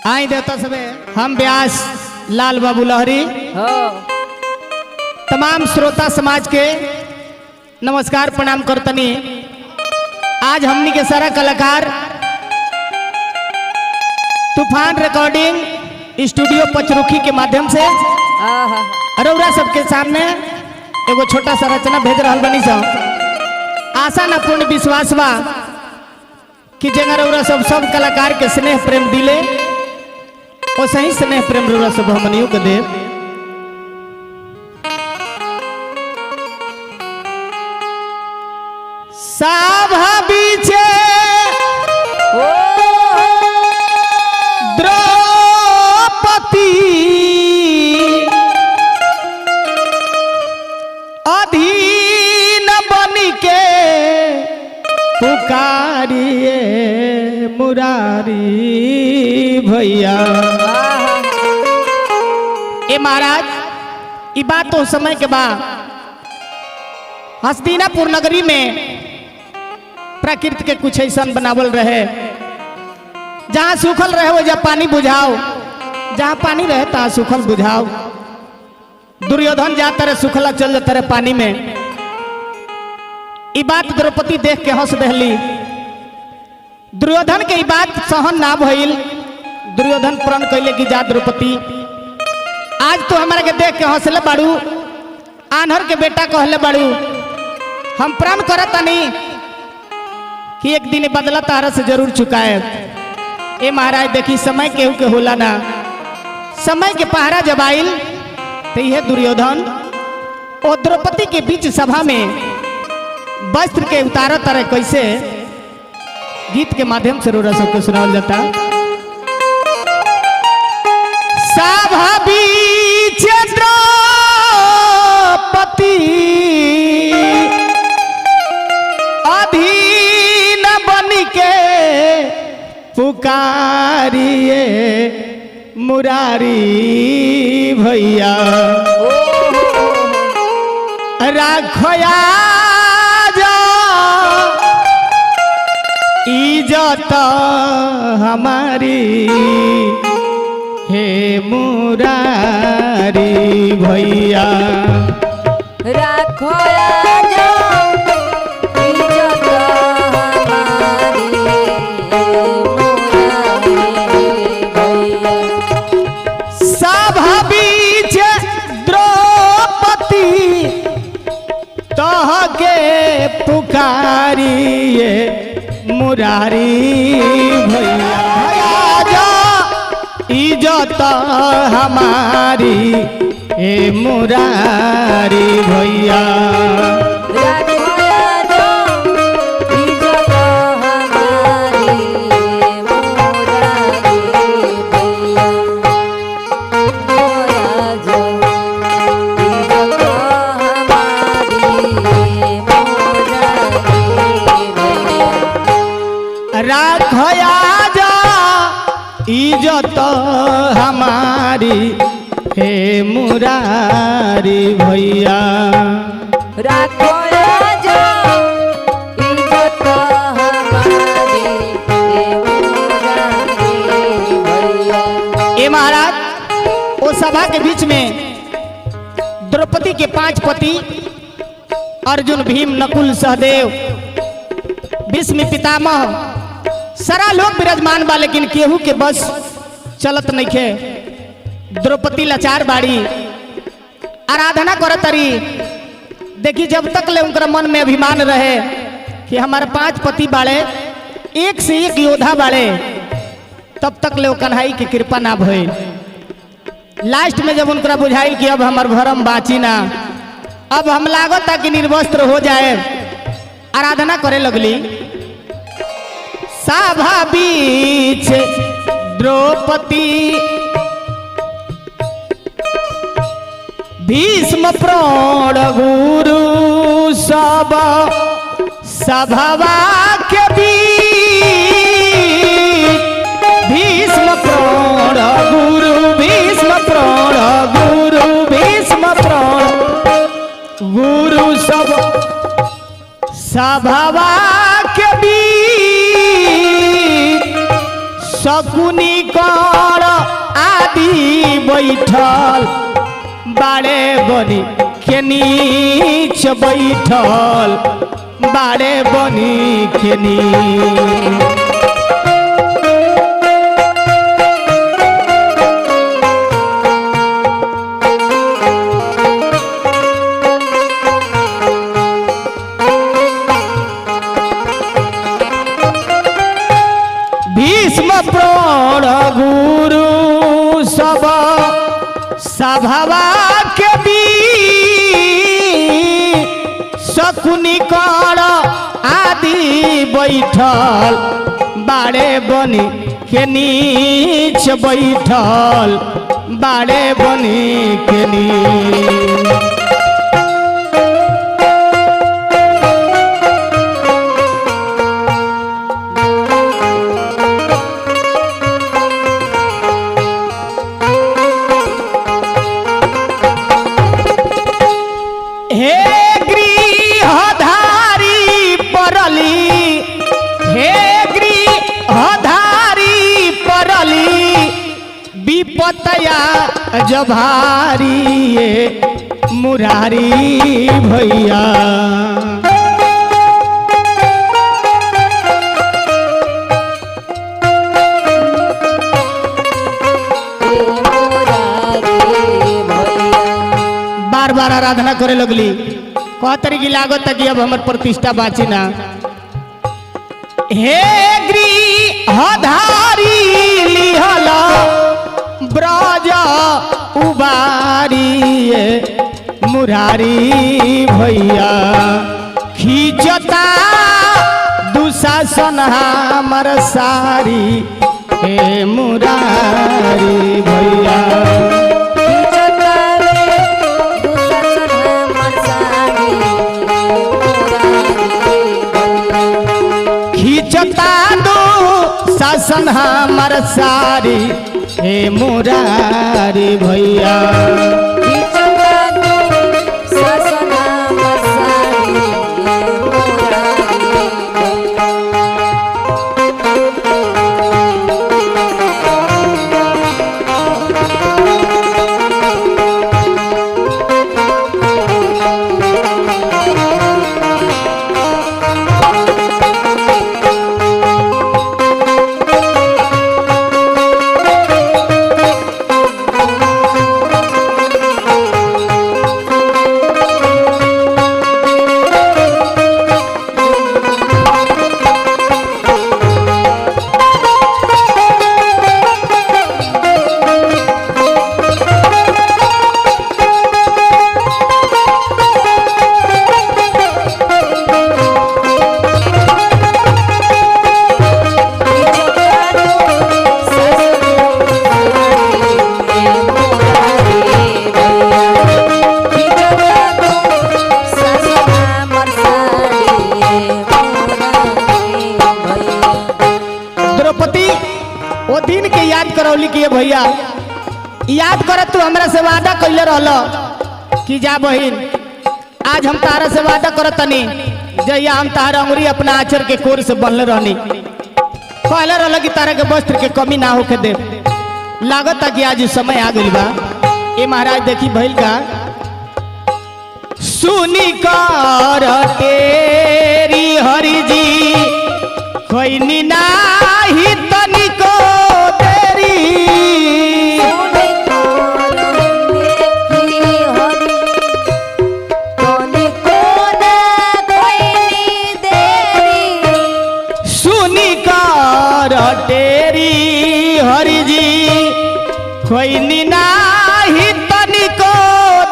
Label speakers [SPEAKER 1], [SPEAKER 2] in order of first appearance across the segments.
[SPEAKER 1] आई देवता सबे हम व्यास लाल बाबू लहरी तमाम श्रोता समाज के नमस्कार प्रणाम करतनी। आज हमनी के सारा कलाकार तूफान रिकॉर्डिंग स्टूडियो पचरुखी के माध्यम से अरौरा सबके सामने एगो छोटा सा रचना भेज रहा बनी सब। आशा न पूर्ण विश्वास बा कि जगह रौरा सब कलाकार के स्नेह प्रेम दिले और सही स्नेह प्रेम रौरा सब हमनियों के दे। साभा बीचे द्रौपदी अधीन बनी के पुकारिए मुरारी भैया। ए महाराज ई बात तो समय के बाद हस्तिनापुर नगरी में प्रकृति के कुछ ऐसा बनावल रहे जहाँ सूखल रहे वो जब पानी बुझाओ, जहाँ पानी रहे तहाँ सूखल बुझाओ। दुर्योधन जाता रहे सूखला चल जाता रहे पानी में। ई बात द्रौपदी देख के हंस दहली। दुर्योधन के ई बात सहन ना भइल। दुर्योधन प्रण कैले कि जा द्रौपदी आज तो हमारे के देख के हंसले बाड़ू, आन्हर के बेटा कहले बाड़ू, हम प्रण करत नहीं कि एक दिन बदला तारा से जरूर चुकाए। ए महाराज देखी समय केहू के होला ना, समय के पहरा जब आइल तो यह दुर्योधन और द्रौपदी के बीच सभा में वस्त्र के उतारा तरह कैसे गीत के माध्यम से रोरा सबको सुनावल जाता। सभा बीच द्रौपदी अधीन बनी के पुकारिए मुरारी भैया। राखया इज्जत हमारी हे मुरारी भैया।
[SPEAKER 2] राखो इज्जत हमारी भैया।
[SPEAKER 1] सभा बीच द्रौपदी तह के पुकारिए मुरारी भैया। इज्जत हमारी ए मुरारी भैया। राखया जा इज्जत हमारी हे मुरारी भैया।
[SPEAKER 2] राखो इज्जत हमारी भैया।
[SPEAKER 1] ए महाराज वो सभा के बीच में द्रौपदी के 5 पति अर्जुन भीम नकुल सहदेव भीष्म पितामह सारा लोग विराजमान बा, लेकिन केहू के बस चलत नहीं खे। द्रौपदी लाचार बाड़ी, आराधना करत रही। देखी जब तक ले उनका मन में अभिमान रहे कि हमारे 5 पति बाड़े, एक से एक योद्धा बाड़े, तब तक ले कन्हई की कृपा ना भइल। लास्ट में जब उनका बुझाई कि अब हमार भरम बाची ना, अब हम लागत कि निर्वस्त्र हो जाए, आराधना करे लगली। सभा बीच द्रौपदी भीष्म प्रण गुरु सब सभवा के बीच। भीष्म प्रण गुरु भीष्म प्रण गुरु भीष्म प्रण गुरु सब सभवा के बीच शकुनी कौन बैठल बाड़े बनी के नीच बैठल बाड़े बनी के नीच। भीष्म प्रण गुरु सब सभवा के शकुनी कण आदि बैठल बाड़े बनी के नीच बैठल बाड़े बनी के नीच। विपतया जभारी ये मुरारी भैया। बार बार आराधना करे लगली कहतरी की लागत कि अब हमर प्रतिष्ठा बाची ना। हे गृहधारी लिहला ब्रज उबारी मुरारी भैया। खींचता दुशासन हमर सारी हे मुरारी भैया। खींचता दुशासन हमर सारी हे मुरारी भैया। वो दिन के याद करौली कि भैया याद कर तू हमरा से वादा कैले रहल कि जा बहिन आज हम तारा से वादा करतनी जैया हम तारा अंगुरी अपना आचर के कोर से बनले रहनी कहले रहल कि तारा के वस्त्र के कमी ना होके दे। लागत कि आज समय आ गइल बा। ए महाराज देखी भइल का सुनी कर तेरी हरि जी कोई नाही तनिको तेरी। सुनी कर तेरी हरि जी कोई नाही तनिको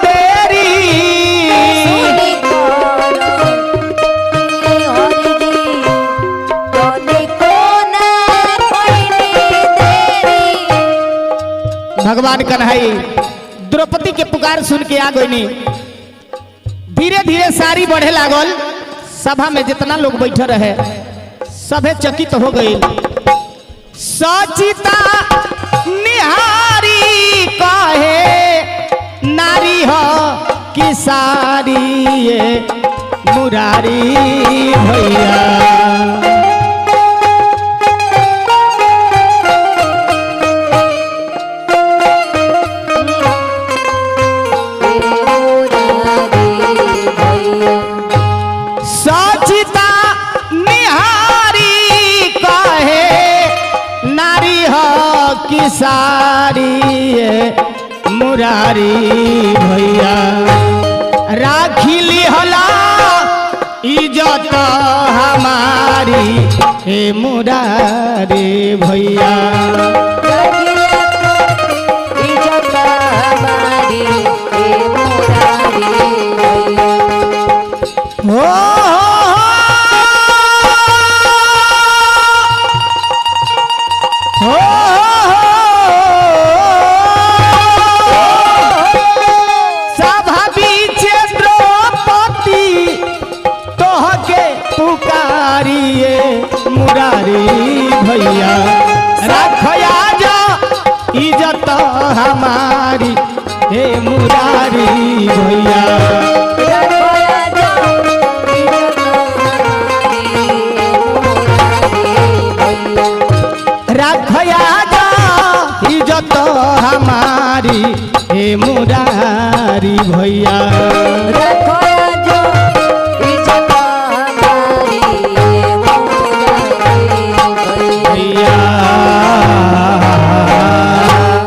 [SPEAKER 1] तेरी। भगवान कन्हई द्रौपदी के पुकार सुन के आ गई। धीरे धीरे सारी बढ़े लागल। सभा में जितना लोग बैठे रहे सभे चकित हो गई। सचिता निहारी कहे नारी हो कि सारी ये मुरारी भैया। की सारी ये मुरारी भैया राखी लिहला इज्जत हमारी हे मुरारी भैया
[SPEAKER 2] इज्जत हमारी हे मुरारी भैया
[SPEAKER 1] हो हो सभा बीच द्रौपदी तोहके पुकारिए मुरारी भैया रखया जा इज्जत हमारी हे मुरारी भैया रखया जा इज्जत हमारी हे मुरारी भैया
[SPEAKER 2] रख